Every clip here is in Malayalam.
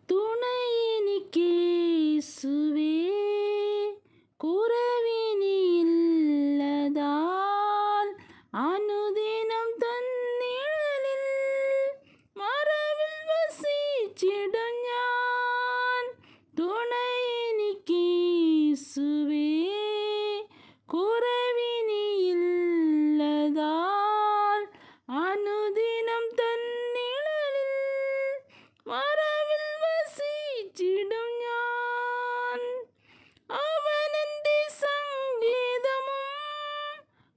തുണയെനിക്കേസുവേ, കുറവിനിയില്ലതാൽ അനുദിനം തന്നിഴലിൽ മറവിൽ വസിച്ചിടും ഞാൻ. തുണയെനിക്കേസുവേ, കുറവിനിയില്ലതാൽ അനുദിനം തന്നിഴലിൽ മറവിൽ വസിച്ചിടും ഞാൻ. അവനെൻ്റെ സംഗീതവും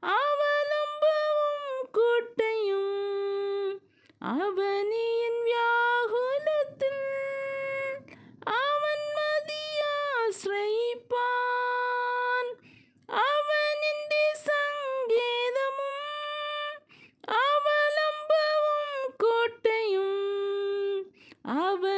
അവലംബവും കോട്ടയും, അവനിയൻ വ്യാകുലത്തിൽ അവൻ മതിയാശ്രയിപ്പാൻ. അവനെൻ്റെ സംഗീതവും അവലംബവും കോട്ടയും, അവൻ